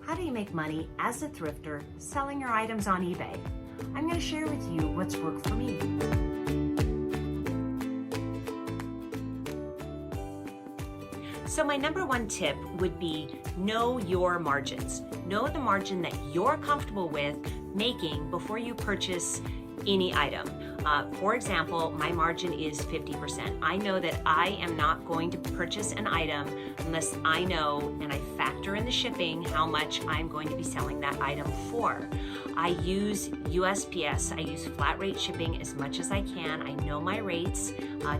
How do you make money as a thrifter selling your items on eBay? I'm going to share with you what's worked for me. So my number one tip would be know your margins. Know the margin that you're comfortable with making before you purchase any item. For example, my margin is 50%. I know that I am not going to purchase an item unless I know and I factor in the shipping how much I'm going to be selling that item for. I use USPS. I use flat rate shipping as much as I can. I know my rates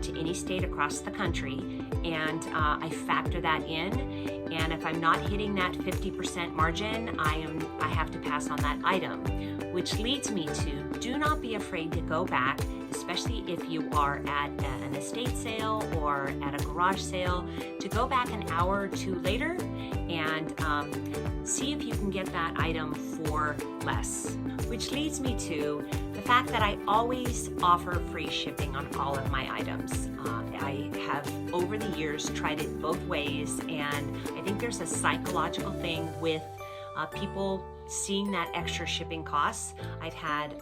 to any state across the country, and I factor that in. And if I'm not hitting that 50% margin, I have to pass on that item, which leads me to do not be afraid to go back, especially if you are at an estate sale or at a garage sale, to go back an hour or two later and see if you can get that item for less. Which leads me to the fact that I always offer free shipping on all of my items. I have over the years tried it both ways, and I think there's a psychological thing with people seeing that extra shipping costs. I've had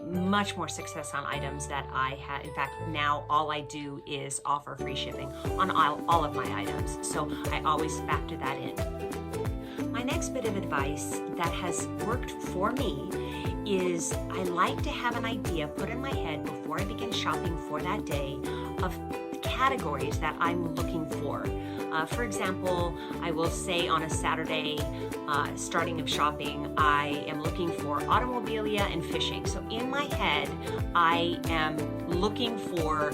much more success on items that I had. In fact, now all I do is offer free shipping on all of my items. So I always factor that in. My next bit of advice that has worked for me is I like to have an idea put in my head before I begin shopping for that day of categories that I'm looking for. For example, I will say on a Saturday, starting of shopping, I am looking for automobilia and fishing. So in my head, I am looking for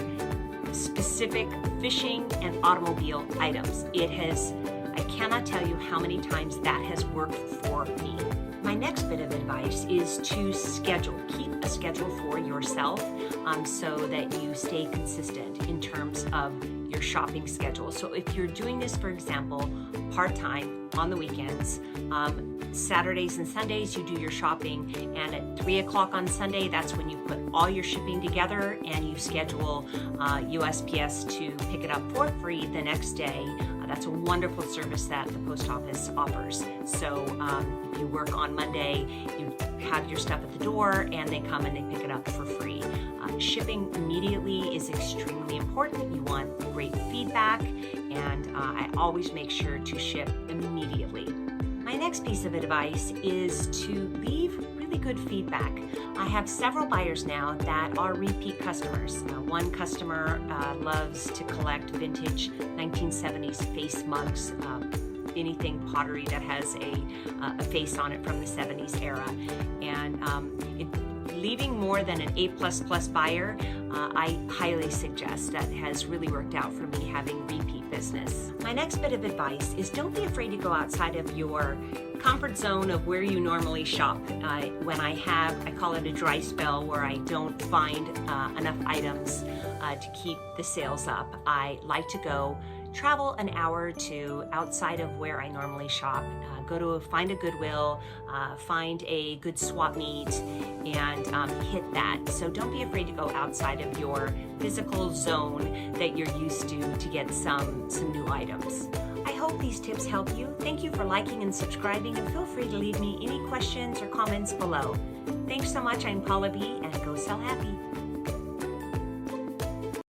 specific fishing and automobile items. I cannot tell you how many times that has worked for me. My next bit of advice is to schedule. Keep a schedule for yourself so that you stay consistent in terms of your shopping schedule. So if you're doing this, for example, part-time on the weekends, Saturdays and Sundays you do your shopping, and at 3 o'clock on Sunday, that's when you put all your shipping together and you schedule USPS to pick it up for free the next day. That's a wonderful service that the post office offers. So if you work on Monday, you have your stuff at the door and they come and they pick it up for free. Shipping immediately is extremely important. You want great feedback, and I always make sure to ship immediately. My next piece of advice is to leave really good feedback. I have several buyers now that are repeat customers. One customer loves to collect vintage 1970s face mugs, anything pottery that has a face on it from the 70s era. And leaving more than an A++ buyer, I highly suggest. That has really worked out for me, having repeat business. My next bit of advice is don't be afraid to go outside of your comfort zone of where you normally shop. When I call it a dry spell, where I don't find enough items to keep the sales up, I like to travel an hour or two outside of where I normally shop. Find a Goodwill, find a good swap meet, and hit that. So don't be afraid to go outside of your physical zone that you're used to get some new items. I hope these tips help you. Thank you for liking and subscribing, and feel free to leave me any questions or comments below. Thanks so much. I'm Paula B, and go sell happy.